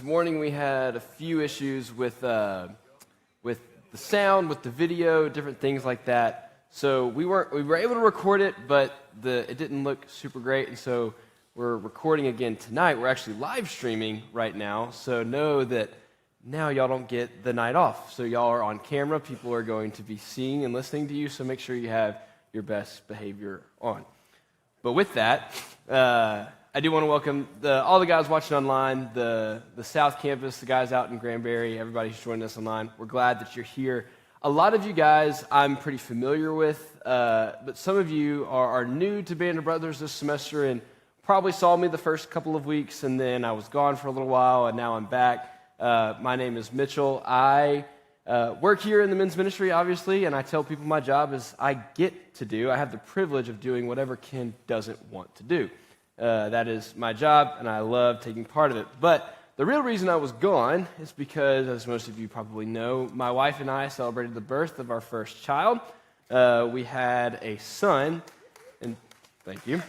morning we had a few issues with the sound, with the video, different things like that. So we were able to record it, but it didn't look super great, and so we're recording again tonight. We're actually live streaming right now, so know that now y'all don't get the night off. So y'all are on camera. People are going to be seeing and listening to you, so make sure you have your best behavior on. But with that, I do want to welcome all the guys watching online, the South Campus, the guys out in Granbury, everybody who's joining us online. We're glad that you're here. A lot of you guys I'm pretty familiar with, but some of you are new to Band of Brothers this semester and probably saw me the first couple of weeks, and then I was gone for a little while, and now I'm back. My name is Mitchell. I work here in the men's ministry, obviously, and I tell people my job is I have the privilege of doing whatever Ken doesn't want to do. That is my job, and I love taking part of it. But the real reason I was gone is because, as most of you probably know, my wife and I celebrated the birth of our first child. We had a son, and thank you.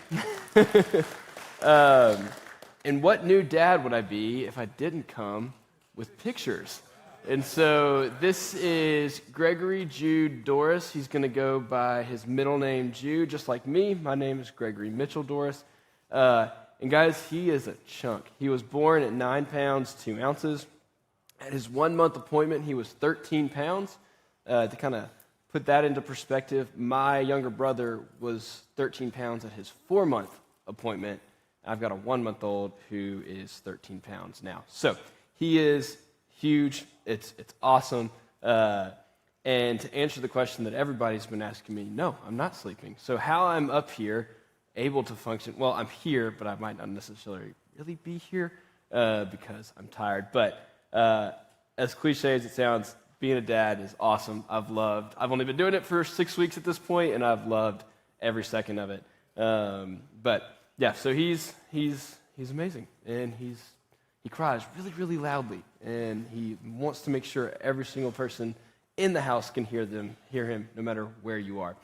And what new dad would I be if I didn't come with pictures? And so this is Gregory Jude Dorris. He's going to go by his middle name, Jude, just like me. My name is Gregory Mitchell Dorris. And guys, he is a chunk. He was born at 9 pounds, 2 ounces. At his 1 month appointment, he was 13 pounds. To kind of put that into perspective, my younger brother was 13 pounds at his 4 month appointment. I've got a 1 month old who is 13 pounds now. So he is huge. It's awesome. And to answer the question that everybody's been asking me, no, I'm not sleeping. So how I'm up here able to function, well, I'm here, but I might not necessarily really be here because I'm tired. But as cliche as it sounds, being a dad is awesome. I've only been doing it for 6 weeks at this point, and I've loved every second of it. But yeah, so he's amazing, and he cries really, really loudly, and he wants to make sure every single person in the house can hear him, no matter where you are.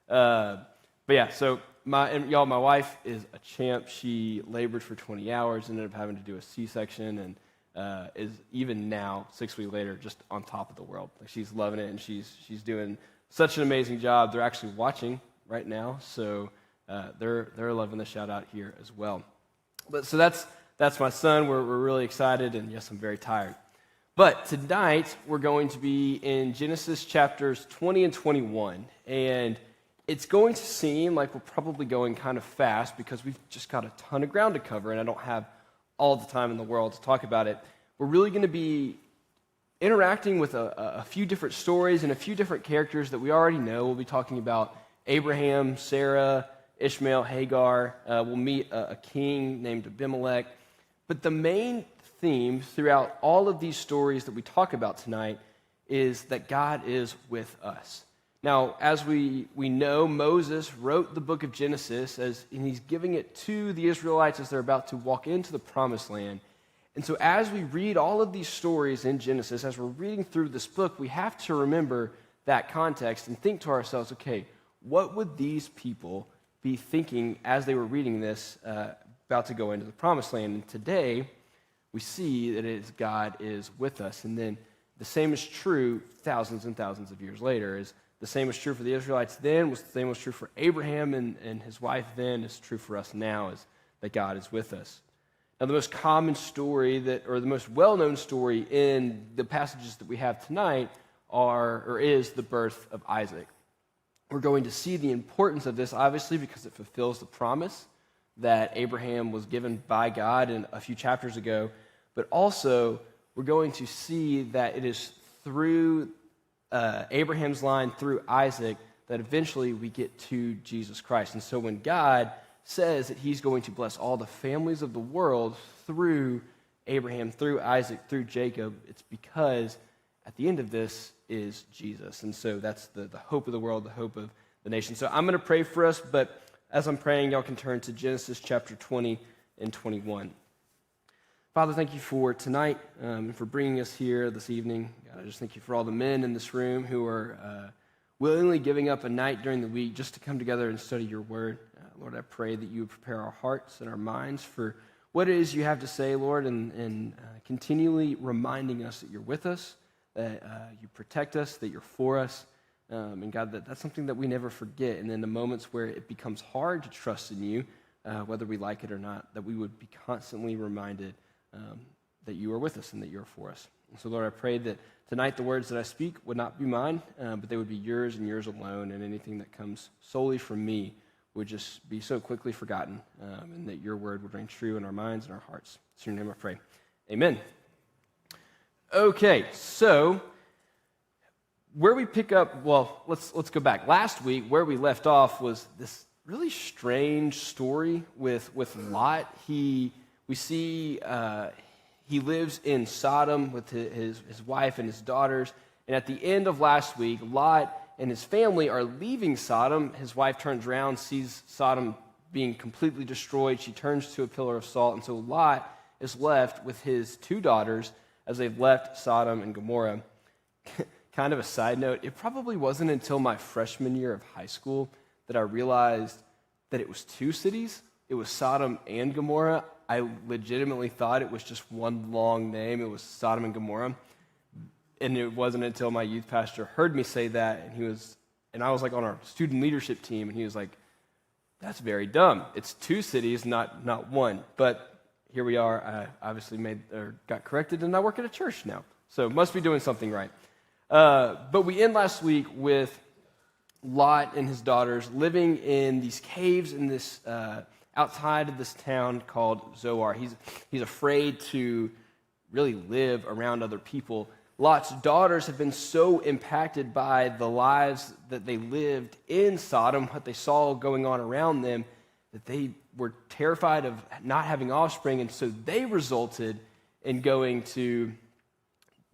But yeah, so my wife is a champ. She labored for 20 hours, ended up having to do a C-section, and is even now, 6 weeks later, just on top of the world. Like, she's loving it, and she's doing such an amazing job. They're actually watching right now, so they're loving the shout out here as well. But so that's my son. We're really excited, and yes, I'm very tired. But tonight we're going to be in Genesis chapters 20 and 21, and it's going to seem like we're probably going kind of fast because we've just got a ton of ground to cover, and I don't have all the time in the world to talk about it. We're really going to be interacting with a few different stories and a few different characters that we already know. We'll be talking about Abraham, Sarah, Ishmael, Hagar. We'll meet a king named Abimelech. But the main theme throughout all of these stories that we talk about tonight is that God is with us. Now, as we know, Moses wrote the book of Genesis, and he's giving it to the Israelites as they're about to walk into the promised land. And so as we read all of these stories in Genesis, as we're reading through this book, we have to remember that context and think to ourselves, okay, what would these people be thinking as they were reading this about to go into the promised land? And today, we see that God is with us. And then the same is true thousands and thousands of years later. The same was true for the Israelites then, the same was true for Abraham and his wife then, is true for us now, is that God is with us. Now, the most common story or the most well-known story in the passages that we have tonight is the birth of Isaac. We're going to see the importance of this, obviously, because it fulfills the promise that Abraham was given by God in a few chapters ago, but also we're going to see that it is through Abraham's line, through Isaac, that eventually we get to Jesus Christ. And so when God says that he's going to bless all the families of the world through Abraham, through Isaac, through Jacob, it's because at the end of this is Jesus. And so that's the hope of the world, the hope of the nation. So I'm going to pray for us, but as I'm praying, y'all can turn to Genesis chapter 20 and 21. Father, thank you for tonight and for bringing us here this evening. God, I just thank you for all the men in this room who are willingly giving up a night during the week just to come together and study your word. Lord, I pray that you would prepare our hearts and our minds for what it is you have to say, Lord, and continually reminding us that you're with us, that you protect us, that you're for us. And God, that's something that we never forget. And in the moments where it becomes hard to trust in you, whether we like it or not, that we would be constantly reminded that you are with us and that you're for us. And so, Lord, I pray that tonight the words that I speak would not be mine, but they would be yours and yours alone, and anything that comes solely from me would just be so quickly forgotten, and that your word would reign true in our minds and our hearts. It's in your name I pray. Amen. Okay, so where we pick up, well, let's go back. Last week, where we left off was this really strange story with Lot. We see he lives in Sodom with his wife and his daughters. And at the end of last week, Lot and his family are leaving Sodom. His wife turns around, sees Sodom being completely destroyed. She turns to a pillar of salt. And so Lot is left with his two daughters as they've left Sodom and Gomorrah. Kind of a side note, it probably wasn't until my freshman year of high school that I realized that it was two cities. It was Sodom and Gomorrah. I legitimately thought it was just one long name. It was Sodom and Gomorrah. And it wasn't until my youth pastor heard me say that, and I was like on our student leadership team, and he was like, that's very dumb. It's two cities, not one. But here we are. I obviously got corrected, and I work at a church now. So must be doing something right. But we end last week with Lot and his daughters living in these caves in this outside of this town called Zoar. He's afraid to really live around other people. Lot's daughters have been so impacted by the lives that they lived in Sodom, what they saw going on around them, that they were terrified of not having offspring, and so they resulted in going to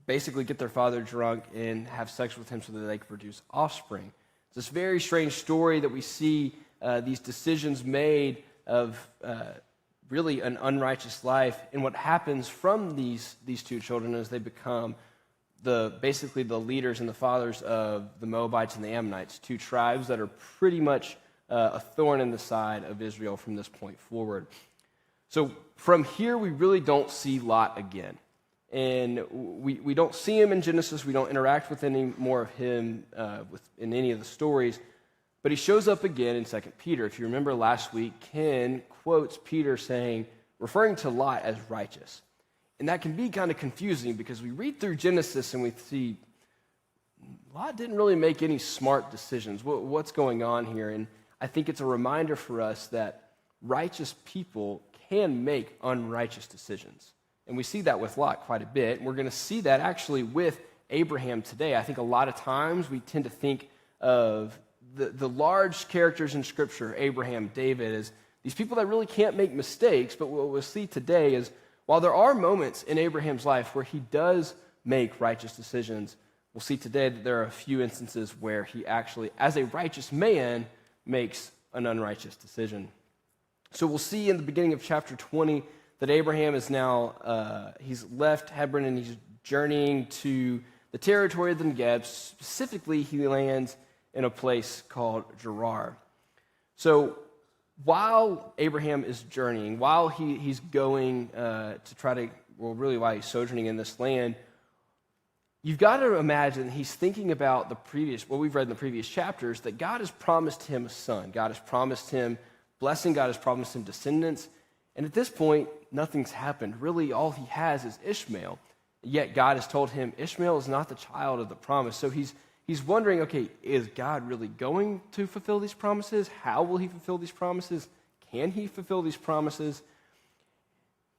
basically get their father drunk and have sex with him so that they could produce offspring. It's this very strange story that we see these decisions made of really an unrighteous life, and what happens from these two children is they become basically the leaders and the fathers of the Moabites and the Ammonites, two tribes that are pretty much a thorn in the side of Israel from this point forward. So from here, we really don't see Lot again. And we don't see him in Genesis. We don't interact with any more of him in any of the stories. But he shows up again in 2 Peter. If you remember last week, Ken quotes Peter referring to Lot as righteous. And that can be kind of confusing because we read through Genesis and we see Lot didn't really make any smart decisions. What's going on here? And I think it's a reminder for us that righteous people can make unrighteous decisions. And we see that with Lot quite a bit. And we're going to see that actually with Abraham today. I think a lot of times we tend to think of the large characters in Scripture, Abraham, David, as these people that really can't make mistakes. But what we'll see today is while there are moments in Abraham's life where he does make righteous decisions, we'll see today that there are a few instances where he actually, as a righteous man, makes an unrighteous decision. So we'll see in the beginning of chapter 20 that Abraham is now, he's left Hebron and he's journeying to the territory of the Negev. Specifically, he lands in a place called Gerar. So while Abraham is journeying, while he's going to try to, well, really while he's sojourning in this land, you've got to imagine he's thinking about what we've read in the previous chapters, that God has promised him a son. God has promised him blessing. God has promised him descendants. And at this point, nothing's happened. Really, all he has is Ishmael. Yet God has told him Ishmael is not the child of the promise. So he's wondering, okay, is God really going to fulfill these promises? How will he fulfill these promises? Can he fulfill these promises?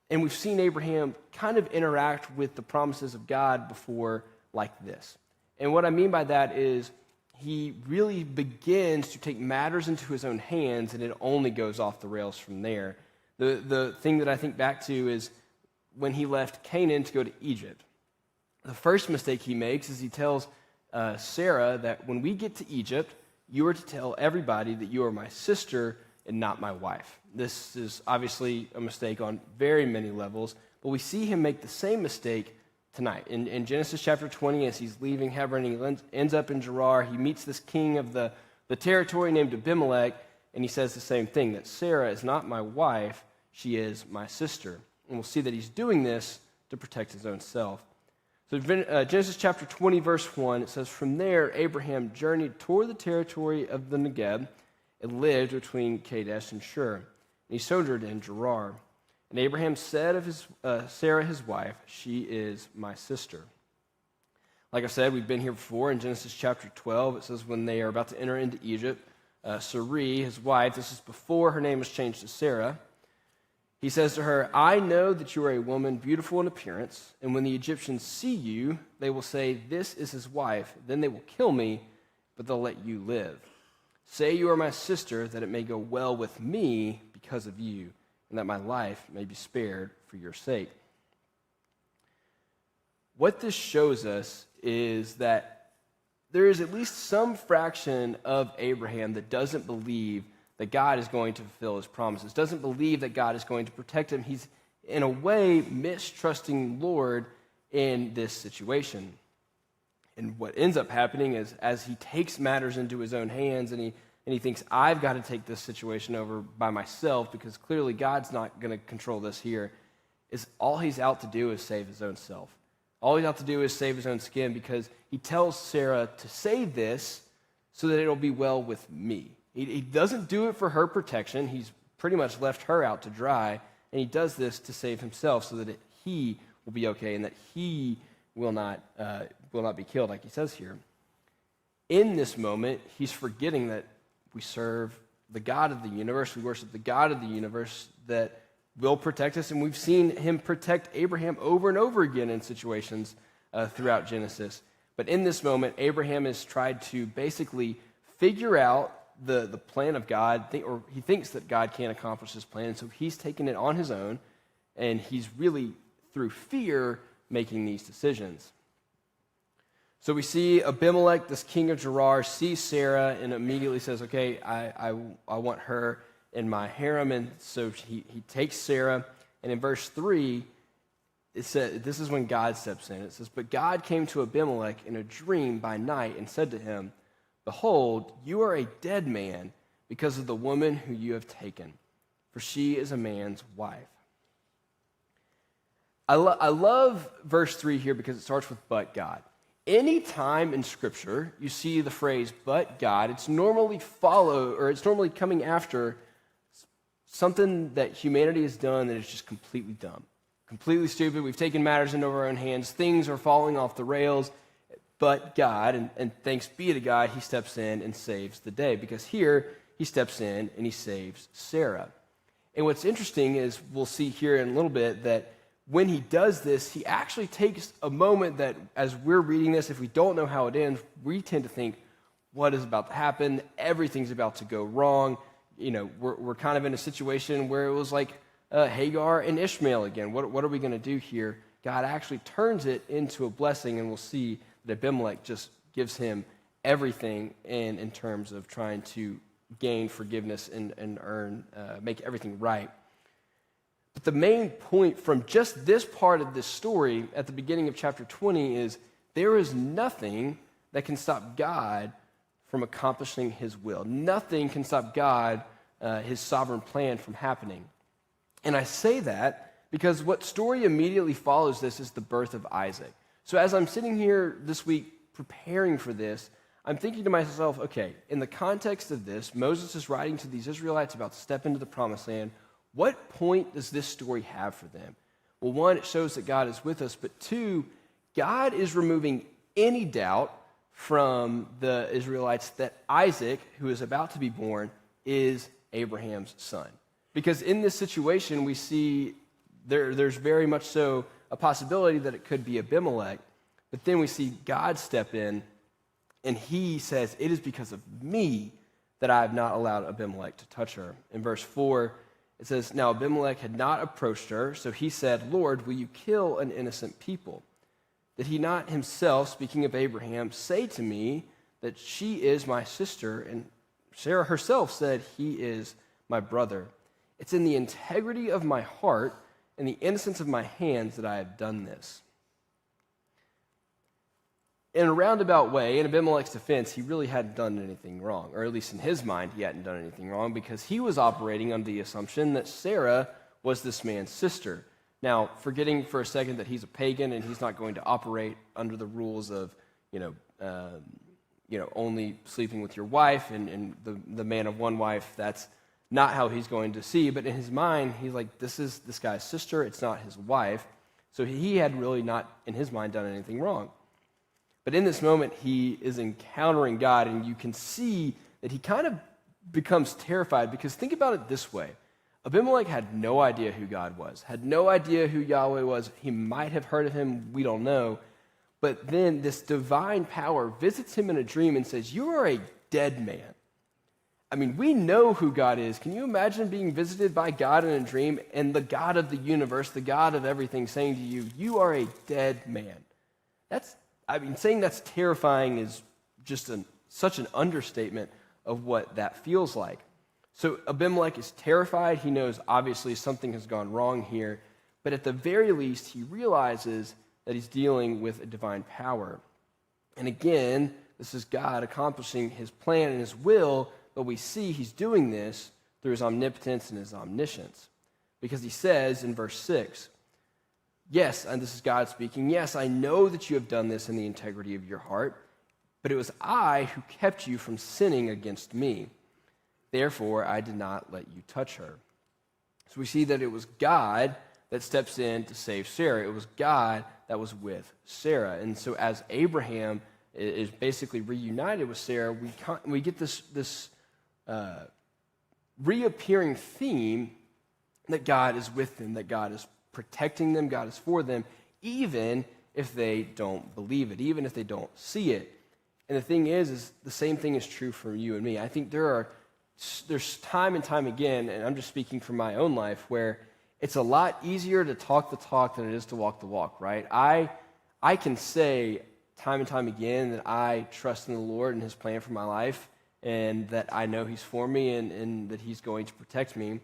And we've seen Abraham kind of interact with the promises of God before like this. And what I mean by that is he really begins to take matters into his own hands, and it only goes off the rails from there. The thing that I think back to is when he left Canaan to go to Egypt. The first mistake he makes is he tells Sarah that when we get to Egypt, you are to tell everybody that you are my sister and not my wife. This is obviously a mistake on very many levels, but we see him make the same mistake tonight. In Genesis chapter 20, as he's leaving Hebron, he ends up in Gerar. He meets this king of the territory named Abimelech, and he says the same thing, that Sarah is not my wife, She is my sister. And we'll see that he's doing this to protect his own self. So Genesis chapter 20, verse 1, it says, "From there Abraham journeyed toward the territory of the Negeb and lived between Kadesh and Shur. And he sojourned in Gerar. And Abraham said of Sarah his wife, 'She is my sister.'" Like I said, we've been here before. In Genesis chapter 12, it says when they are about to enter into Egypt, Sarai, his wife, this is before her name was changed to Sarah, he says to her, "I know that you are a woman beautiful in appearance, and when the Egyptians see you, they will say, 'This is his wife.' Then they will kill me, but they'll let you live. Say you are my sister, that it may go well with me because of you, and that my life may be spared for your sake." What this shows us is that there is at least some fraction of Abraham that doesn't believe that God is going to fulfill his promises, doesn't believe that God is going to protect him. He's, in a way, mistrusting Lord in this situation. And what ends up happening is, as he takes matters into his own hands and he thinks, I've got to take this situation over by myself because clearly God's not going to control this here, is all he's out to do is save his own self. All he's out to do is save his own skin because he tells Sarah to say this so that it'll be well with me. He doesn't do it for her protection. He's pretty much left her out to dry, and he does this to save himself so that he will be okay and that he will not be killed, like he says here. In this moment, he's forgetting that we serve the God of the universe. We worship the God of the universe that will protect us, and we've seen him protect Abraham over and over again in situations throughout Genesis. But in this moment, Abraham has tried to basically figure out the plan of God, or he thinks that God can't accomplish his plan, and so he's taken it on his own, and he's really, through fear, making these decisions. So we see Abimelech, this king of Gerar, sees Sarah and immediately says, okay, I want her in my harem, and so he takes Sarah, and in verse 3, it says, this is when God steps in. It says, "But God came to Abimelech in a dream by night and said to him, 'Behold, you are a dead man because of the woman who you have taken, for she is a man's wife.'" I love verse 3 here because it starts with "but God." Any time in Scripture you see the phrase "but God," it's normally coming after something that humanity has done that is just completely dumb, completely stupid. We've taken matters into our own hands. Things are falling off the rails. But God, and thanks be to God, he steps in and saves the day. Because here, he steps in and he saves Sarah. And what's interesting is, we'll see here in a little bit, that when he does this, he actually takes a moment that, as we're reading this, if we don't know how it ends, we tend to think, what is about to happen? Everything's about to go wrong. You know, we're kind of in a situation where it was like Hagar and Ishmael again. What are we going to do here? God actually turns it into a blessing, and we'll see that Abimelech just gives him everything in terms of trying to gain forgiveness and earn, make everything right. But the main point from just this part of this story at the beginning of chapter 20 is there is nothing that can stop God from accomplishing his will. Nothing can stop God, his sovereign plan, from happening. And I say that because what story immediately follows this is the birth of Isaac. So as I'm sitting here this week preparing for this, I'm thinking to myself, okay, in the context of this, Moses is writing to these Israelites about to step into the promised land. What point does this story have for them? Well, one, it shows that God is with us, but two, God is removing any doubt from the Israelites that Isaac, who is about to be born, is Abraham's son. Because in this situation, we see there's very much so a possibility that it could be Abimelech, but then we see God step in, and he says, "It is because of me that I have not allowed Abimelech to touch her." In verse 4, it says, "Now Abimelech had not approached her, so he said, 'Lord, will you kill an innocent people? Did he not himself, speaking of Abraham, say to me that she is my sister?' And Sarah herself said, 'He is my brother.' It's in the integrity of my heart and the innocence of my hands that I have done this." In a roundabout way, in Abimelech's defense, he really hadn't done anything wrong, or at least in his mind, he hadn't done anything wrong, because he was operating under the assumption that Sarah was this man's sister. Now, forgetting for a second that he's a pagan and he's not going to operate under the rules of, only sleeping with your wife and the man of one wife, that's not how he's going to see. But in his mind, he's like, this is this guy's sister, it's not his wife. So he had really not, in his mind, done anything wrong. But in this moment, he is encountering God, and you can see that he kind of becomes terrified, because think about it this way. Abimelech had no idea who God was, had no idea who Yahweh was. He might have heard of him, we don't know. But then this divine power visits him in a dream and says, you are a dead man. I mean, we know who God is. Can you imagine being visited by God in a dream and the God of the universe, the God of everything, saying to you, you are a dead man? Saying that's terrifying is just such an understatement of what that feels like. So Abimelech is terrified. He knows obviously something has gone wrong here, but at the very least, he realizes that he's dealing with a divine power. And again, this is God accomplishing his plan and his will, but we see he's doing this through his omnipotence and his omniscience. Because he says in verse 6, yes, and this is God speaking, yes, I know that you have done this in the integrity of your heart, but it was I who kept you from sinning against me. Therefore, I did not let you touch her. So we see that it was God that steps in to save Sarah. It was God that was with Sarah. And so as Abraham is basically reunited with Sarah, we get this reappearing theme that God is with them, that God is protecting them, God is for them, even if they don't believe it, even if they don't see it. And the thing is the same thing is true for you and me. I think there's time and time again, and I'm just speaking from my own life, where it's a lot easier to talk the talk than it is to walk the walk, right? I can say time and time again that I trust in the Lord and his plan for my life, and that I know he's for me and that he's going to protect me.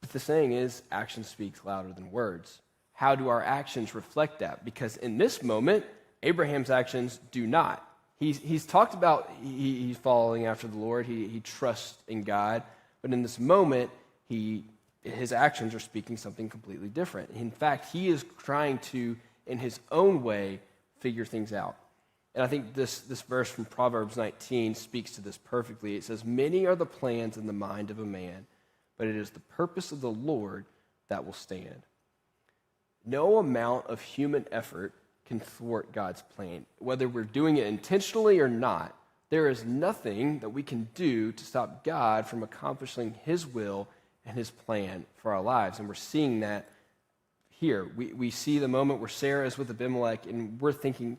But the saying is, action speaks louder than words. How do our actions reflect that? Because in this moment, Abraham's actions do not. He's talked about he's following after the Lord. He trusts in God. But in this moment, his actions are speaking something completely different. In fact, he is trying to, in his own way, figure things out. And I think this verse from Proverbs 19 speaks to this perfectly. It says, many are the plans in the mind of a man, but it is the purpose of the Lord that will stand. No amount of human effort can thwart God's plan. Whether we're doing it intentionally or not, there is nothing that we can do to stop God from accomplishing his will and his plan for our lives. And we're seeing that here. We see the moment where Sarah is with Abimelech, and we're thinking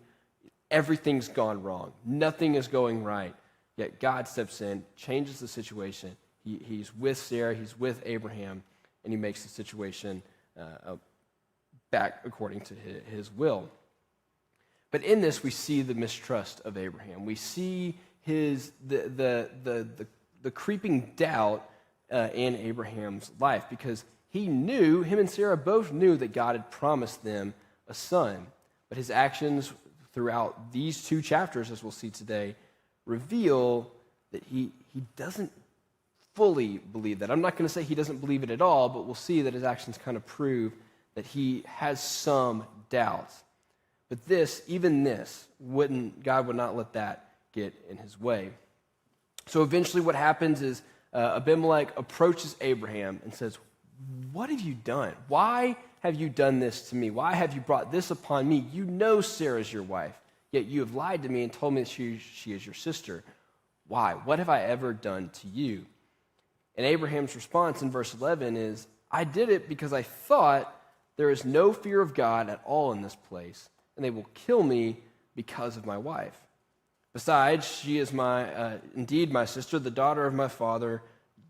everything's gone wrong. Nothing is going right. Yet God steps in, changes the situation. He's with Sarah, he's with Abraham, and he makes the situation back according to his will. But in this, we see the mistrust of Abraham. We see the creeping doubt in Abraham's life, because him and Sarah both knew that God had promised them a son. But his actions throughout these two chapters, as we'll see today, reveal that he doesn't fully believe that. I'm not going to say he doesn't believe it at all, but we'll see that his actions kind of prove that he has some doubts. But God would not let that get in his way. So eventually what happens is Abimelech approaches Abraham and says, what have you done? Why have you done this to me? Why have you brought this upon me? You know Sarah's your wife, yet you have lied to me and told me that she is your sister. Why? What have I ever done to you? And Abraham's response in verse 11 is, I did it because I thought there is no fear of God at all in this place, and they will kill me because of my wife. Besides, she is indeed my sister, the daughter of my father,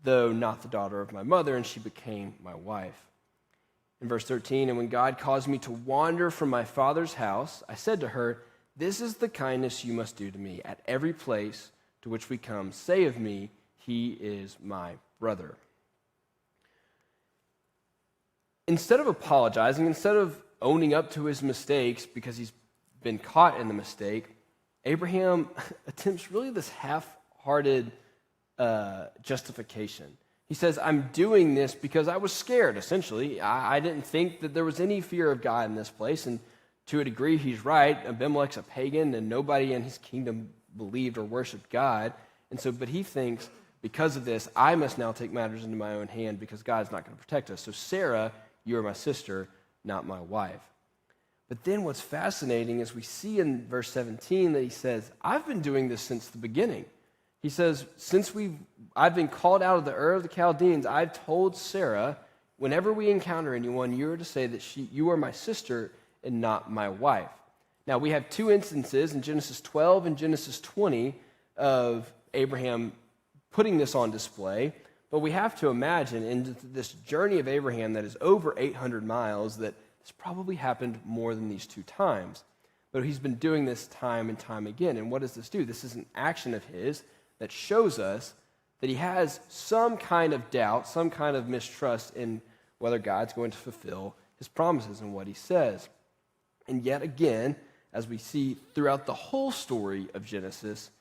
though not the daughter of my mother, and she became my wife. In verse 13, and when God caused me to wander from my father's house, I said to her, this is the kindness you must do to me. At every place to which we come, say of me, he is my brother. Instead of apologizing, instead of owning up to his mistakes because he's been caught in the mistake, Abraham attempts really this half-hearted justification. He says, I'm doing this because I was scared, essentially. I didn't think that there was any fear of God in this place. And to a degree, he's right. Abimelech's a pagan, and nobody in his kingdom believed or worshiped God. And so, but he thinks, because of this, I must now take matters into my own hand because God's not going to protect us. So Sarah, you are my sister, not my wife. But then what's fascinating is we see in verse 17 that he says, I've been doing this since the beginning. He says, since I've been called out of the Ur of the Chaldeans, I've told Sarah, whenever we encounter anyone, you are to say that you are my sister and not my wife. Now, we have two instances in Genesis 12 and Genesis 20 of Abraham putting this on display, but we have to imagine in this journey of Abraham that is over 800 miles that this probably happened more than these two times. But he's been doing this time and time again. And what does this do? This is an action of his that shows us that he has some kind of doubt, some kind of mistrust in whether God's going to fulfill his promises and what he says. And yet again, as we see throughout the whole story of Genesis,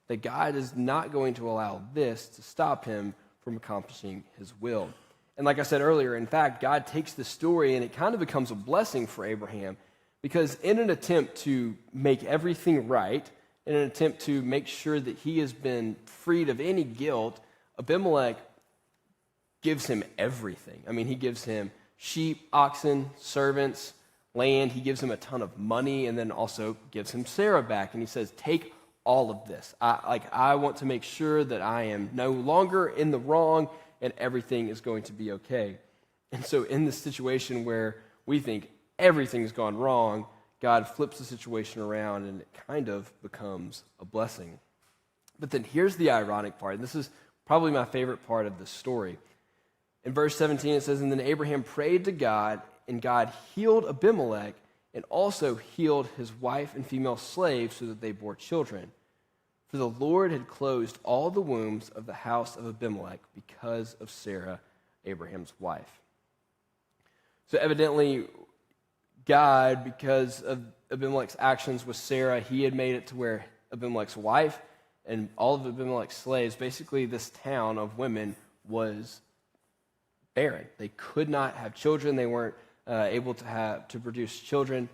that God is not going to allow this to stop him from accomplishing his will. And like I said earlier, in fact, God takes this story and it kind of becomes a blessing for Abraham because in an attempt to make everything right, in an attempt to make sure that he has been freed of any guilt, Abimelech gives him everything. I mean, he gives him sheep, oxen, servants, land. He gives him a ton of money and then also gives him Sarah back. And he says, take all of this. I want to make sure that I am no longer in the wrong and everything is going to be okay. And so in this situation where we think everything's gone wrong, God flips the situation around and it kind of becomes a blessing. But then here's the ironic part, and this is probably my favorite part of this story. In verse 17 it says, and then Abraham prayed to God, and God healed Abimelech and also healed his wife and female slaves so that they bore children. For the Lord had closed all the wombs of the house of Abimelech because of Sarah, Abraham's wife. So evidently, God, because of Abimelech's actions with Sarah, he had made it to where Abimelech's wife and all of Abimelech's slaves, basically this town of women was barren. They could not have children. They weren't able to produce children.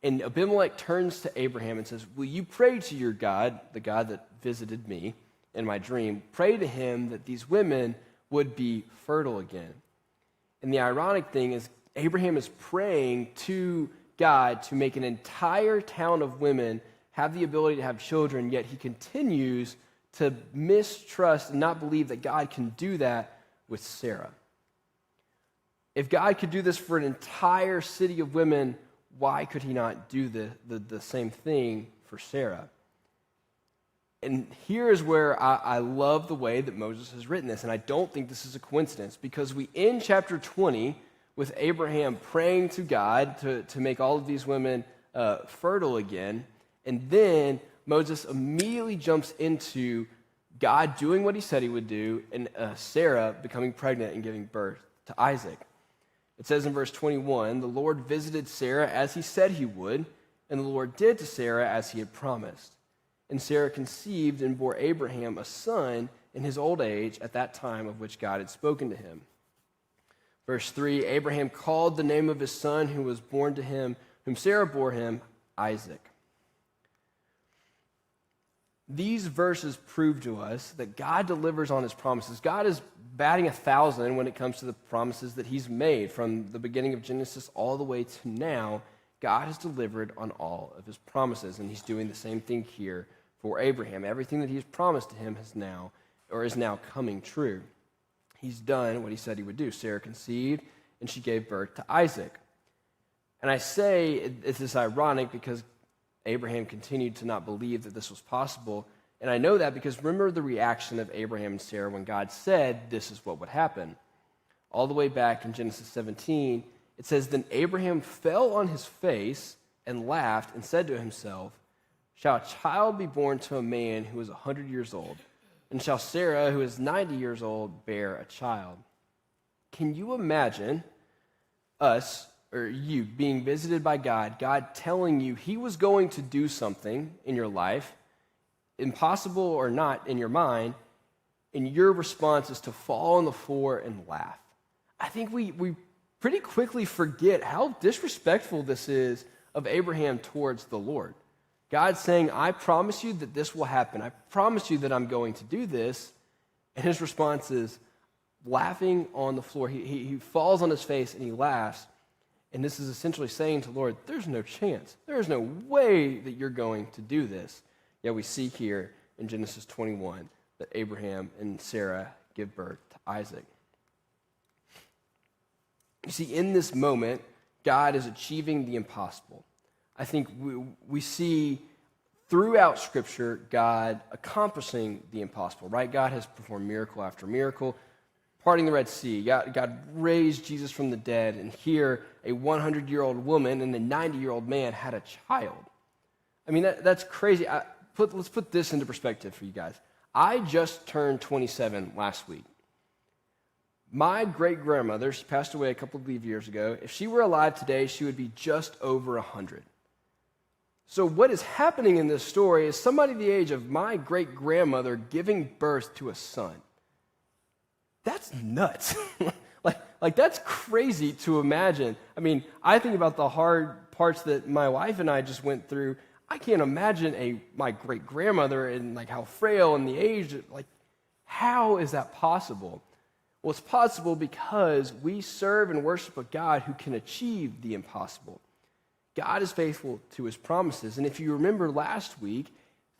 And Abimelech turns to Abraham and says, will you pray to your God, the God that visited me in my dream, pray to him that these women would be fertile again. And the ironic thing is Abraham is praying to God to make an entire town of women have the ability to have children, yet he continues to mistrust and not believe that God can do that with Sarah. If God could do this for an entire city of women, why could he not do the same thing for Sarah? And here's where I love the way that Moses has written this, and I don't think this is a coincidence, because we end chapter 20 with Abraham praying to God to make all of these women fertile again, and then Moses immediately jumps into God doing what he said he would do, and Sarah becoming pregnant and giving birth to Isaac. It says in verse 21, the Lord visited Sarah as he said he would, and the Lord did to Sarah as he had promised. And Sarah conceived and bore Abraham a son in his old age at that time of which God had spoken to him. Verse 3, Abraham called the name of his son who was born to him, whom Sarah bore him, Isaac. These verses prove to us that God delivers on his promises. God is batting 1,000 when it comes to the promises that he's made. From the beginning of Genesis all the way to now, God has delivered on all of his promises, and he's doing the same thing here for Abraham. Everything that he's promised to him is now coming true. He's done what he said he would do. Sarah conceived, and she gave birth to Isaac. And I say it's ironic because Abraham continued to not believe that this was possible. And I know that because remember the reaction of Abraham and Sarah when God said this is what would happen. All the way back in Genesis 17, it says, then Abraham fell on his face and laughed and said to himself, shall a child be born to a man who is 100 years old? And shall Sarah, who is 90 years old, bear a child? Can you imagine us, or you, being visited by God, God telling you he was going to do something in your life, impossible or not in your mind, and your response is to fall on the floor and laugh. I think we pretty quickly forget how disrespectful this is of Abraham towards the Lord. God's saying, I promise you that this will happen. I promise you that I'm going to do this. And his response is laughing on the floor. He falls on his face and he laughs. And this is essentially saying to the Lord, there's no chance. There is no way that you're going to do this. Yet we see here in Genesis 21 that Abraham and Sarah give birth to Isaac. You see, in this moment, God is achieving the impossible. I think we see throughout Scripture God accomplishing the impossible, right? God has performed miracle after miracle, parting the Red Sea. God raised Jesus from the dead, and here a 100-year-old woman and a 90-year-old man had a child. I mean, that's crazy. Let's put this into perspective for you guys. I just turned 27 last week. My great-grandmother, she passed away a couple of years ago. If she were alive today, she would be just over 100. So what is happening in this story is somebody the age of my great-grandmother giving birth to a son. That's nuts. like that's crazy to imagine. I mean, I think about the hard parts that my wife and I just went through. I can't imagine my great-grandmother and like how frail and the age, like how is that possible? Well, it's possible because we serve and worship a God who can achieve the impossible. God is faithful to his promises. And if you remember last week,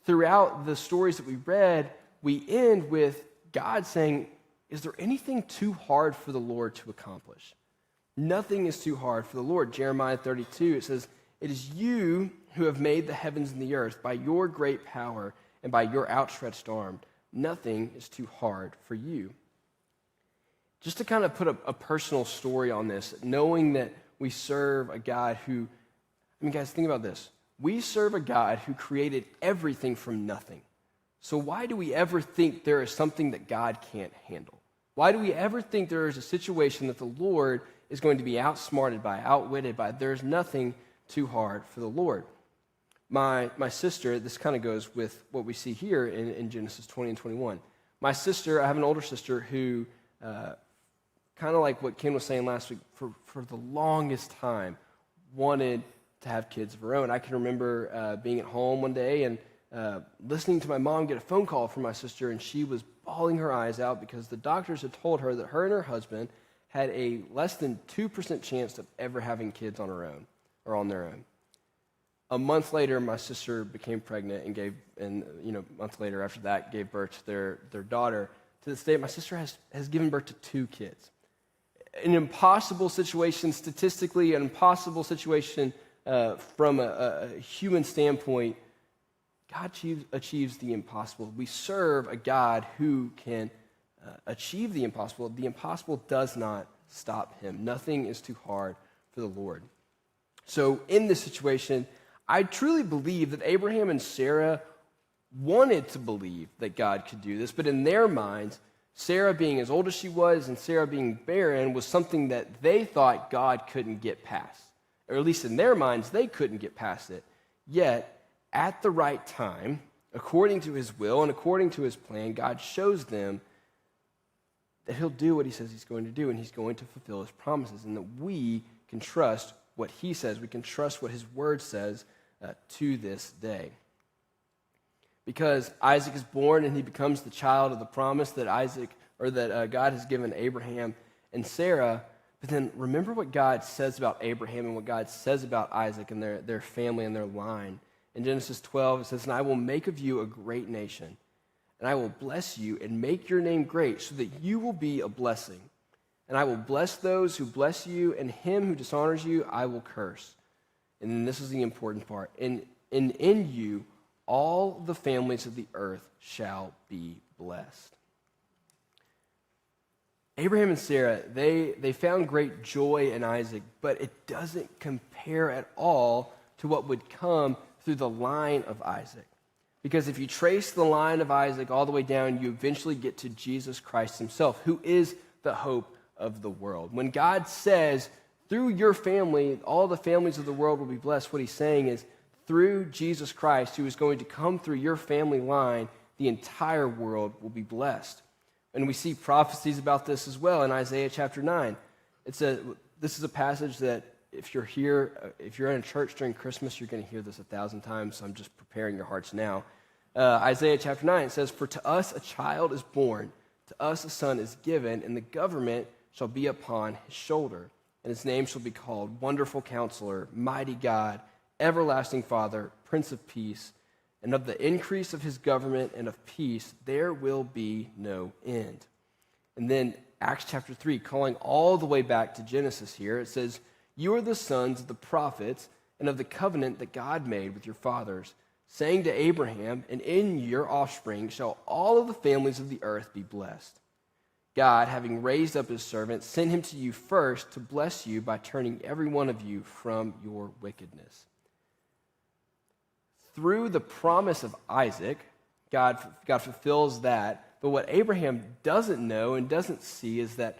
throughout the stories that we read, we end with God saying, is there anything too hard for the Lord to accomplish? Nothing is too hard for the Lord. Jeremiah 32, it says, it is you who have made the heavens and the earth by your great power and by your outstretched arm. Nothing is too hard for you. Just to kind of put a personal story on this, knowing that we serve a God who, I mean, guys, think about this. We serve a God who created everything from nothing. So why do we ever think there is something that God can't handle? Why do we ever think there is a situation that the Lord is going to be outsmarted by, outwitted by? There's nothing too hard for the Lord. My sister, this kind of goes with what we see here in Genesis 20 and 21. My sister, I have an older sister who, kind of like what Ken was saying last week, for the longest time, wanted to have kids of her own. I can remember being at home one day and listening to my mom get a phone call from my sister, and she was bawling her eyes out because the doctors had told her that her and her husband had a less than 2% chance of ever having kids on her own or on their own. A month later, my sister became pregnant and a month later after that, gave birth to their daughter. To this day, my sister has given birth to 2 kids. An impossible situation, statistically, an impossible situation from a human standpoint. God achieves the impossible. We serve a God who can achieve the impossible. The impossible does not stop him. Nothing is too hard for the Lord. So in this situation, I truly believe that Abraham and Sarah wanted to believe that God could do this, but in their minds, Sarah being as old as she was and Sarah being barren was something that they thought God couldn't get past. Or at least in their minds, they couldn't get past it. Yet, at the right time, according to his will and according to his plan, God shows them that he'll do what he says he's going to do, and he's going to fulfill his promises, and that we can trust what he says. We can trust what his word says to this day. Because Isaac is born and he becomes the child of the promise that God has given Abraham and Sarah. But then remember what God says about Abraham and what God says about Isaac and their family and their line. In Genesis 12, it says, and I will make of you a great nation, and I will bless you and make your name great so that you will be a blessing. And I will bless those who bless you, and him who dishonors you I will curse. And then this is the important part. And in you all the families of the earth shall be blessed. Abraham and Sarah, they found great joy in Isaac, but it doesn't compare at all to what would come through the line of Isaac. Because if you trace the line of Isaac all the way down, you eventually get to Jesus Christ himself, who is the hope of the world. When God says, through your family, all the families of the world will be blessed, what he's saying is, through Jesus Christ, who is going to come through your family line, the entire world will be blessed. And we see prophecies about this as well in Isaiah chapter 9. This is a passage that if you're here, if you're in a church during Christmas, you're going to hear this 1,000 times, so I'm just preparing your hearts now. Isaiah chapter 9, it says, "For to us a child is born, to us a son is given, and the government shall be upon his shoulder. And his name shall be called Wonderful Counselor, Mighty God, Everlasting Father, Prince of Peace. And of the increase of his government and of peace, there will be no end." And then Acts chapter 3, calling all the way back to Genesis here, it says, "You are the sons of the prophets and of the covenant that God made with your fathers, saying to Abraham, and in your offspring shall all of the families of the earth be blessed. God, having raised up his servant, sent him to you first to bless you by turning every one of you from your wickedness." Through the promise of Isaac, God fulfills that. But what Abraham doesn't know and doesn't see is that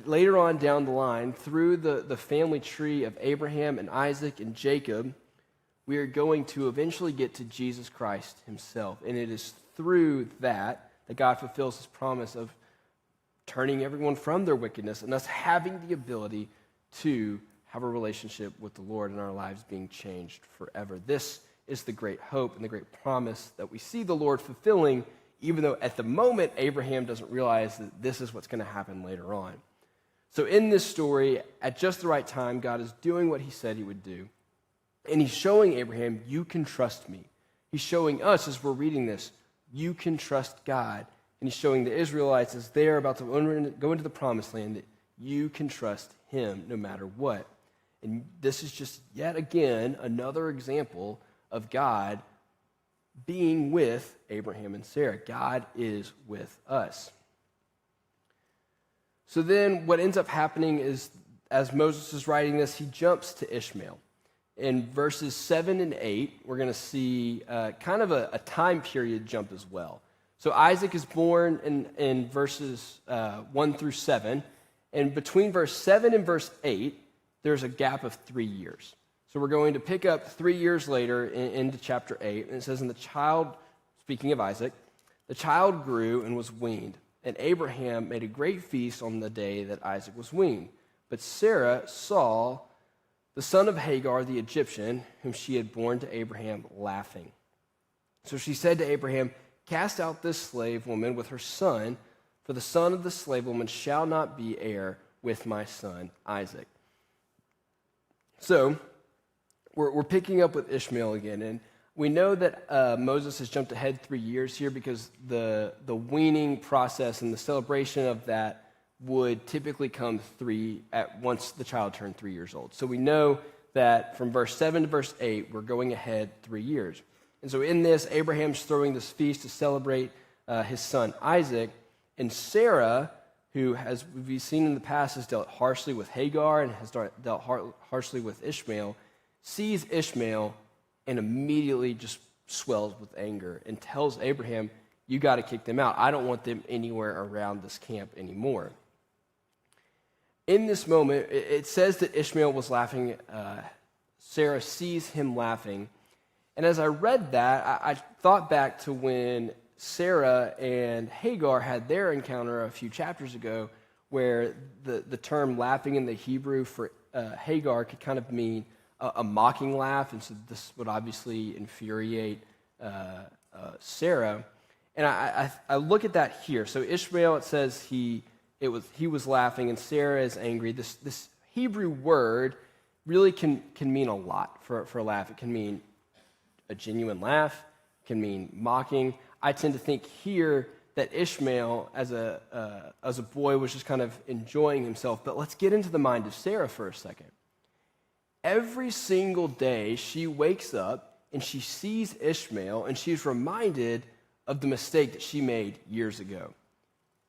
later on down the line, through the family tree of Abraham and Isaac and Jacob, we are going to eventually get to Jesus Christ himself. And it is through that God fulfills his promise of turning everyone from their wickedness and us having the ability to have a relationship with the Lord and our lives being changed forever. This is the great hope and the great promise that we see the Lord fulfilling, even though at the moment Abraham doesn't realize that this is what's going to happen later on. So in this story, at just the right time, God is doing what he said he would do. And he's showing Abraham, you can trust me. He's showing us, as we're reading this, you can trust God. And he's showing the Israelites, as they're about to go into the promised land, that you can trust him no matter what. And this is just yet again another example of God being with Abraham and Sarah. God is with us. So then what ends up happening is, as Moses is writing this, he jumps to Ishmael. In verses 7 and 8, we're going to see kind of a time period jump as well. So Isaac is born in verses 1 through 7, and between verse 7 and verse 8, there's a gap of 3 years. So we're going to pick up 3 years later into chapter 8, and it says, "And the child," speaking of Isaac, "the child grew and was weaned, and Abraham made a great feast on the day that Isaac was weaned. But Sarah saw the son of Hagar the Egyptian, whom she had borne to Abraham, laughing. So she said to Abraham, 'Cast out this slave woman with her son, for the son of the slave woman shall not be heir with my son Isaac.'" So we're picking up with Ishmael again, and we know that Moses has jumped ahead 3 years here because the weaning process and the celebration of that would typically come once the child turned 3 years old. So we know that from verse 7 to verse 8, we're going ahead 3 years. And so in this, Abraham's throwing this feast to celebrate his son Isaac, and Sarah, who, as we've seen in the past, has dealt harshly with Hagar and has dealt harshly with Ishmael, sees Ishmael and immediately just swells with anger and tells Abraham, "You got to kick them out. I don't want them anywhere around this camp anymore." In this moment, it says that Ishmael was laughing. Sarah sees him laughing. And as I read that, I thought back to when Sarah and Hagar had their encounter a few chapters ago, where the term laughing in the Hebrew for Hagar could kind of mean a mocking laugh, and so this would obviously infuriate Sarah. And I look at that here. So Ishmael, it says he was laughing, and Sarah is angry. This Hebrew word really can mean a lot for a laugh. It can mean a genuine laugh. It can mean mocking. I tend to think here that Ishmael, as a boy, was just kind of enjoying himself. But let's get into the mind of Sarah for a second. Every single day, she wakes up and she sees Ishmael, and she's reminded of the mistake that she made years ago.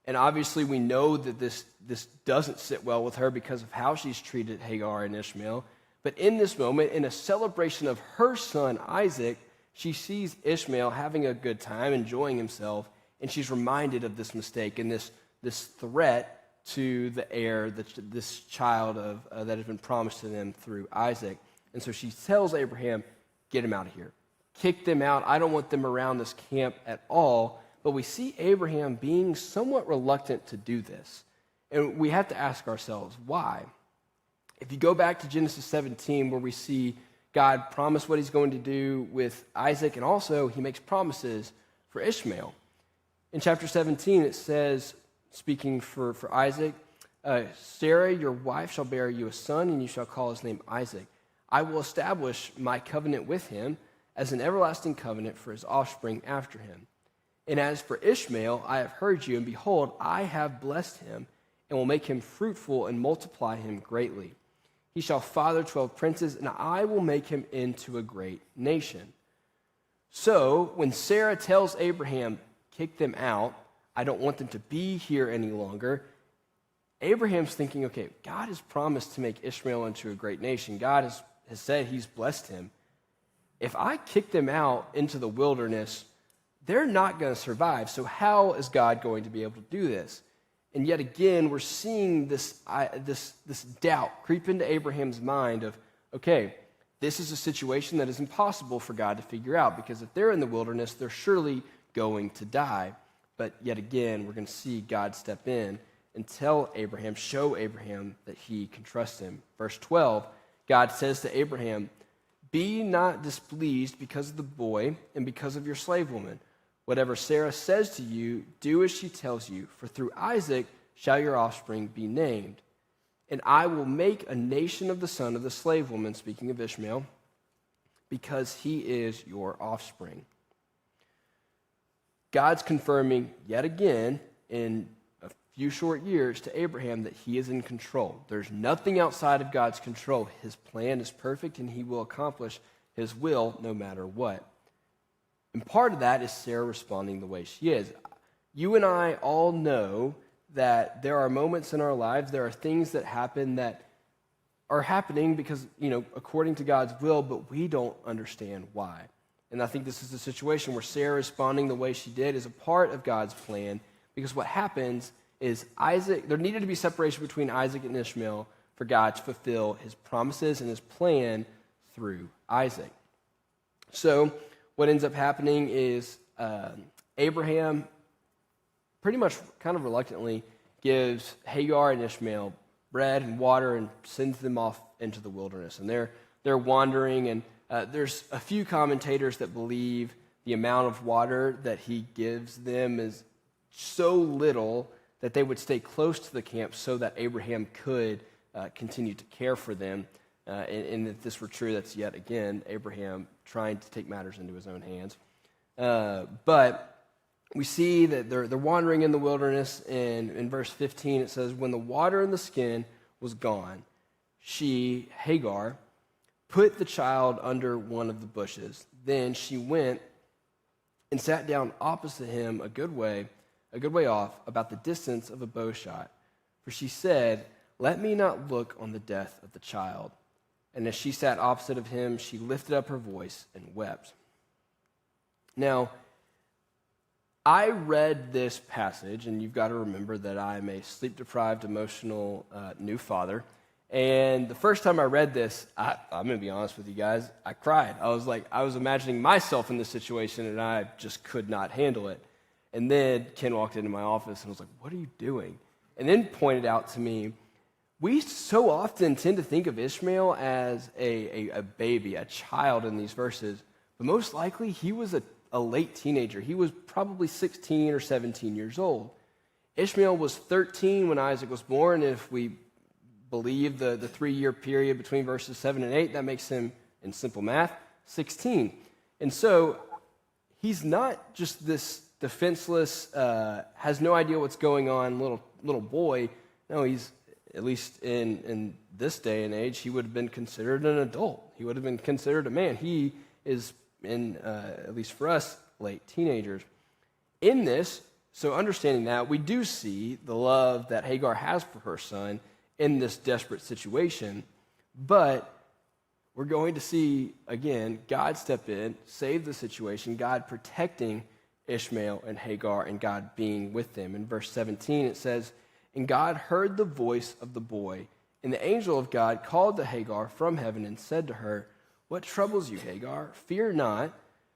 And obviously, we know that this doesn't sit well with her because of how she's treated Hagar and Ishmael. But in this moment, in a celebration of her son Isaac, she sees Ishmael having a good time, enjoying himself, and she's reminded of this mistake and this threat to the heir, this child that has been promised to them through Isaac. And so she tells Abraham, "Get him out of here. Kick them out. I don't want them around this camp at all." But we see Abraham being somewhat reluctant to do this. And we have to ask ourselves, why? If you go back to Genesis 17, where we see God promise what he's going to do with Isaac, and also he makes promises for Ishmael. In chapter 17, it says, speaking for Isaac, Sarah, your wife, shall bear you a son, and you shall call his name Isaac. I will establish my covenant with him as an everlasting covenant for his offspring after him. And as for Ishmael, I have heard you, and behold, I have blessed him, and will make him fruitful and multiply him greatly. He shall father 12 princes, and I will make him into a great nation. So when Sarah tells Abraham, kick them out, I don't want them to be here any longer, Abraham's thinking, okay, God has promised to make Ishmael into a great nation. God has said he's blessed him. If I kick them out into the wilderness, they're not going to survive. So how is God going to be able to do this? And yet again, we're seeing this doubt creep into Abraham's mind of, okay, this is a situation that is impossible for God to figure out, because if they're in the wilderness, they're surely going to die. But yet again, we're going to see God step in and show Abraham that he can trust him. Verse 12, God says to Abraham, be not displeased because of the boy and because of your slave woman. Whatever Sarah says to you, do as she tells you, for through Isaac shall your offspring be named. And I will make a nation of the son of the slave woman, speaking of Ishmael, because he is your offspring. God's confirming yet again in a few short years to Abraham that he is in control. There's nothing outside of God's control. His plan is perfect, and he will accomplish his will no matter what. And part of that is Sarah responding the way she is. You and I all know that there are moments in our lives, there are things that happen that are happening because, according to God's will, but we don't understand why. And I think this is the situation where Sarah responding the way she did is a part of God's plan, because what happens is there needed to be separation between Isaac and Ishmael for God to fulfill his promises and his plan through Isaac. So what ends up happening is Abraham pretty much kind of reluctantly gives Hagar and Ishmael bread and water and sends them off into the wilderness. And they're wandering, and there's a few commentators that believe the amount of water that he gives them is so little that they would stay close to the camp so that Abraham could continue to care for them. And if this were true, that's yet again Abraham trying to take matters into his own hands. But we see that they're wandering in the wilderness, and in verse 15 it says, when the water in the skin was gone, she, Hagar, put the child under one of the bushes. Then she went and sat down opposite him a good way off, about the distance of a bow shot. For she said, let me not look on the death of the child. And as she sat opposite of him, she lifted up her voice and wept. Now, I read this passage, and you've got to remember that I'm a sleep-deprived, emotional new father. And the first time I read this, I'm going to be honest with you guys, I cried. I was imagining myself in this situation, and I just could not handle it. And then Ken walked into my office and was like, what are you doing? And then pointed out to me, we so often tend to think of Ishmael as a baby, a child in these verses, but most likely he was a late teenager. He was probably 16 or 17 years old. Ishmael was 13 when Isaac was born. If we believe the 3-year period between verses 7 and 8, that makes him, in simple math, 16. And so he's not just this defenseless, has no idea what's going on little boy. No, he's, at least in this day and age, he would have been considered an adult. He would have been considered a man. He is, at least for us, late teenagers. In this, so understanding that, we do see the love that Hagar has for her son in this desperate situation, but we're going to see, again, God step in, save the situation, God protecting Ishmael and Hagar, and God being with them. In verse 17, it says, and God heard the voice of the boy, and the angel of God called to Hagar from heaven and said to her, what troubles you, Hagar? Fear not,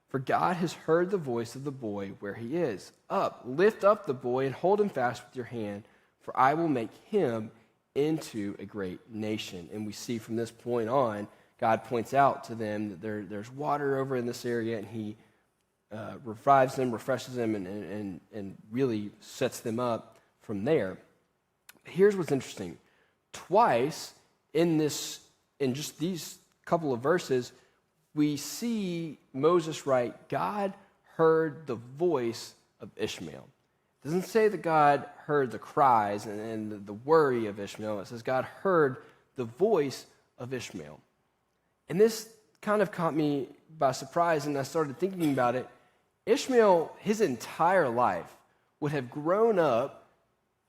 For God has heard the voice of the boy where he is. Up, lift up the boy and hold him fast with your hand, for I will make him into a great nation. And we see from this point on, God points out to them that there's water over in this area, and he revives them, refreshes them, and really sets them up from there. Here's what's interesting. Twice in just these couple of verses, we see Moses write, God heard the voice of Ishmael. It doesn't say that God heard the cries and the worry of Ishmael. It says God heard the voice of Ishmael. And this kind of caught me by surprise, and I started thinking about it. Ishmael, his entire life, would have grown up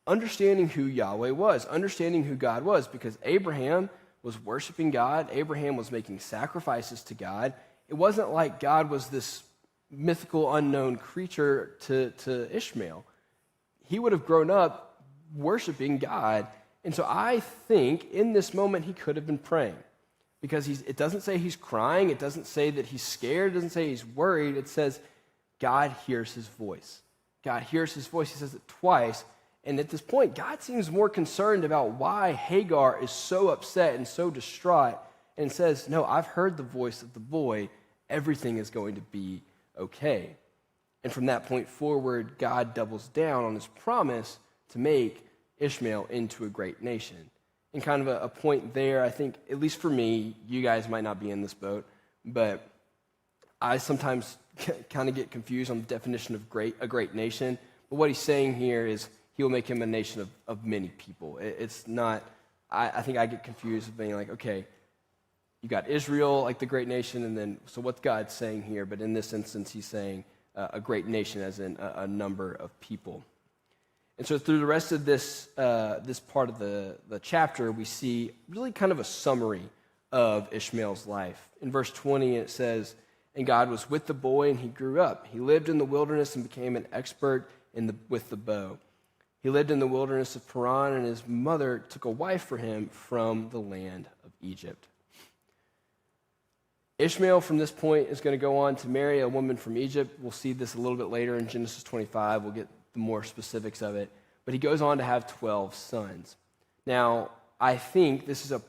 understanding who Yahweh was, understanding who God was, because Abraham was worshiping God. Abraham was making sacrifices to God. It wasn't like God was this mythical, unknown creature to Ishmael. He would have grown up worshiping God. And so I think in this moment he could have been praying, because it doesn't say he's crying. It doesn't say that he's scared. It doesn't say he's worried. It says God hears his voice. God hears his voice. He says it twice. And at this point, God seems more concerned about why Hagar is so upset and so distraught, and says, no, I've heard the voice of the boy. Everything is going to be okay. And from that point forward, God doubles down on his promise to make Ishmael into a great nation. And kind of a point there, I think, at least for me, you guys might not be in this boat, but I sometimes kind of get confused on the definition of a great nation. But what he's saying here is he will make him a nation of many people. It's not, I think I get confused with being like, okay, you got Israel, like the great nation, and then, so what's God saying here? But in this instance, he's saying a great nation as in a number of people. And so through the rest of this part of the chapter, we see really kind of a summary of Ishmael's life. In verse 20, it says, and God was with the boy, and he grew up. He lived in the wilderness and became an expert with the bow. He lived in the wilderness of Paran, and his mother took a wife for him from the land of Egypt. Ishmael, from this point, is going to go on to marry a woman from Egypt. We'll see this a little bit later in Genesis 25. We'll get the more specifics of it. But he goes on to have 12 sons. Now, I think this is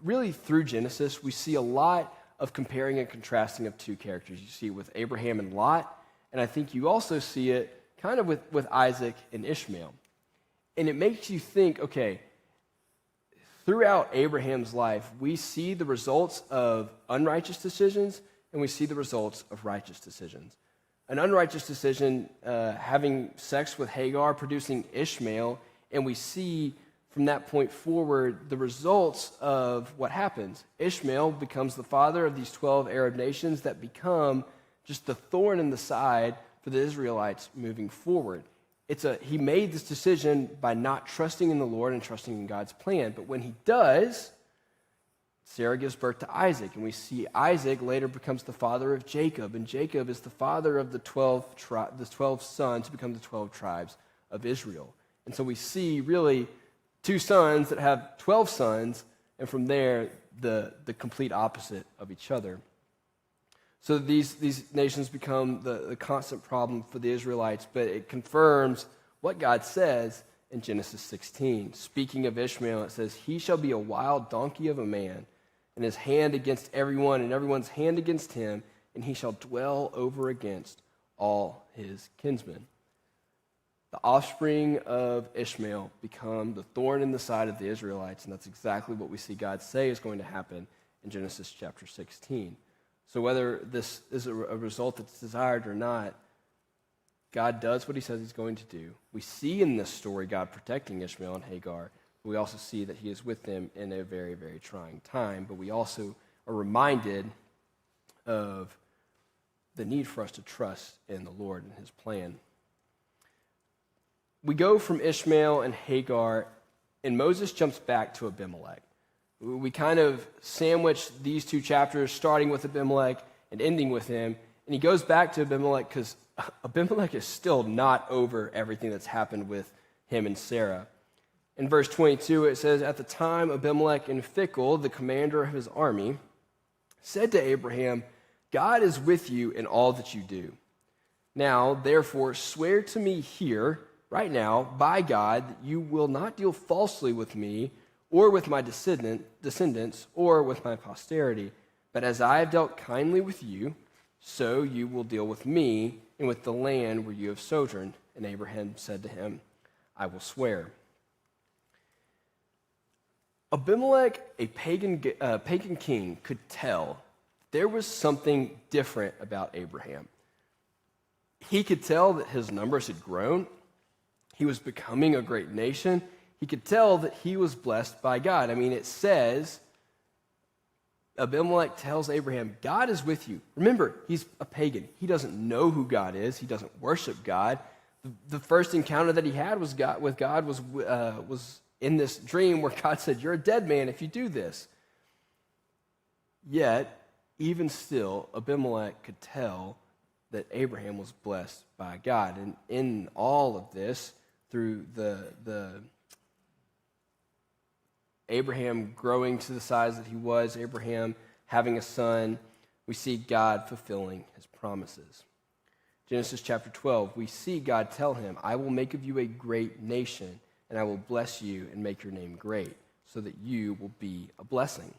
really through Genesis, we see a lot of comparing and contrasting of two characters. You see it with Abraham and Lot, and I think you also see it kind of with Isaac and Ishmael. And it makes you think, okay, throughout Abraham's life, we see the results of unrighteous decisions, and we see the results of righteous decisions. An unrighteous decision, having sex with Hagar, producing Ishmael, and we see from that point forward the results of what happens. Ishmael becomes the father of these 12 Arab nations that become just the thorn in the side for the Israelites moving forward. He made this decision by not trusting in the Lord and trusting in God's plan. But when he does, Sarah gives birth to Isaac, and we see Isaac later becomes the father of Jacob, and Jacob is the father of the 12 sons who become the 12 tribes of Israel. And so we see really two sons that have 12 sons, and from there, the complete opposite of each other. So these nations become the constant problem for the Israelites, but it confirms what God says in Genesis 16. Speaking of Ishmael, it says, he shall be a wild donkey of a man, and his hand against everyone, and everyone's hand against him, and he shall dwell over against all his kinsmen. The offspring of Ishmael become the thorn in the side of the Israelites, and that's exactly what we see God say is going to happen in Genesis chapter 16. So whether this is a result that's desired or not, God does what he says he's going to do. We see in this story God protecting Ishmael and Hagar, but we also see that he is with them in a very, very trying time. But we also are reminded of the need for us to trust in the Lord and his plan. We go from Ishmael and Hagar, and Moses jumps back to Abimelech. We kind of sandwich these two chapters, starting with Abimelech and ending with him. And he goes back to Abimelech because Abimelech is still not over everything that's happened with him and Sarah. In verse 22, it says, at the time Abimelech and Phicol, the commander of his army, said to Abraham, God is with you in all that you do. Now, therefore, swear to me here, right now, by God, that you will not deal falsely with me or with my descendants or with my posterity, but as I have dealt kindly with you, so you will deal with me and with the land where you have sojourned. And Abraham said to him, I will swear. Abimelech, a pagan king, could tell there was something different about Abraham. He could tell that his numbers had grown. He was becoming a great nation. He could tell that he was blessed by God. I mean, it says, Abimelech tells Abraham, God is with you. Remember, he's a pagan. He doesn't know who God is. He doesn't worship God. The first encounter that he had with God was in this dream where God said, you're a dead man if you do this. Yet, even still, Abimelech could tell that Abraham was blessed by God. And in all of this, through the Abraham growing to the size that he was, Abraham having a son, we see God fulfilling his promises. Genesis chapter 12, we see God tell him, I will make of you a great nation, and I will bless you and make your name great, so that you will be a blessing.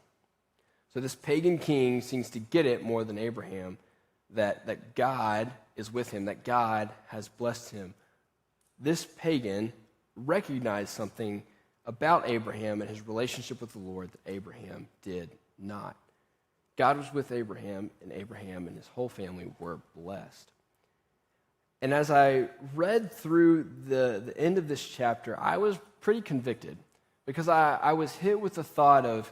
So this pagan king seems to get it more than Abraham, that God is with him, that God has blessed him. This pagan recognized something about Abraham and his relationship with the Lord that Abraham did not. God was with Abraham and his whole family were blessed. And as I read through the end of this chapter, I was pretty convicted because I was hit with the thought of,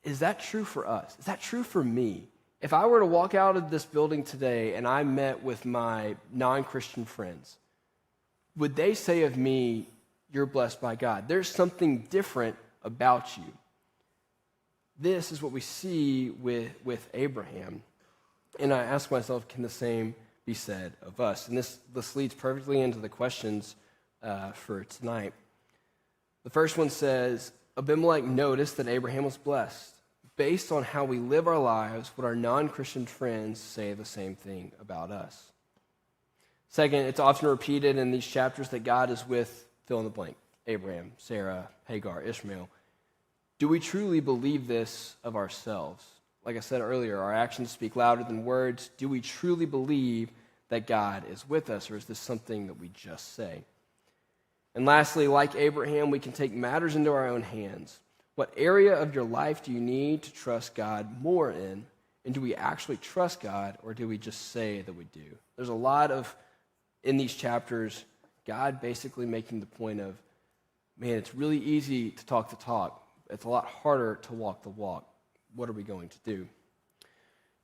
is that true for us? Is that true for me? If I were to walk out of this building today and I met with my non-Christian friends, would they say of me, you're blessed by God? There's something different about you. This is what we see with Abraham. And I ask myself, can the same be said of us? And this leads perfectly into the questions for tonight. The first one says, Abimelech noticed that Abraham was blessed. Based on how we live our lives, would our non-Christian friends say the same thing about us? Second, it's often repeated in these chapters that God is with fill in the blank, Abraham, Sarah, Hagar, Ishmael. Do we truly believe this of ourselves? Like I said earlier, our actions speak louder than words. Do we truly believe that God is with us, or is this something that we just say? And lastly, like Abraham, we can take matters into our own hands. What area of your life do you need to trust God more in? And do we actually trust God, or do we just say that we do? There's a lot of, in these chapters, God basically making the point of, man, it's really easy to talk the talk. It's a lot harder to walk the walk. What are we going to do?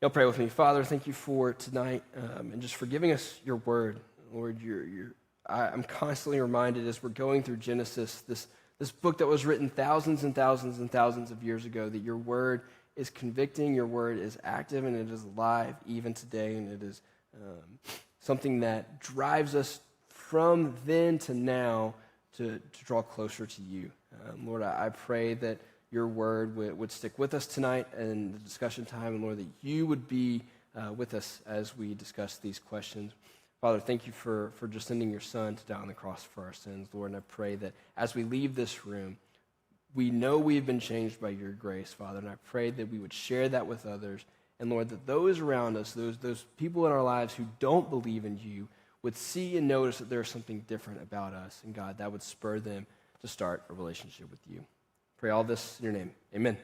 Y'all pray with me. Father, thank you for tonight and just for giving us your word. Lord, I'm constantly reminded as we're going through Genesis, this book that was written thousands and thousands and thousands of years ago, that your word is convicting, your word is active, and it is alive even today, and it is something that drives us from then to now to draw closer to you. Lord, I pray that your word would stick with us tonight in the discussion time, and Lord, that you would be with us as we discuss these questions. Father, thank you for just sending your son to die on the cross for our sins, Lord, and I pray that as we leave this room, we know we've been changed by your grace, Father, and I pray that we would share that with others, and Lord, that those around us, those people in our lives who don't believe in you, would see and notice that there's something different about us, and God, that would spur them to start a relationship with you. Pray all this in your name. Amen.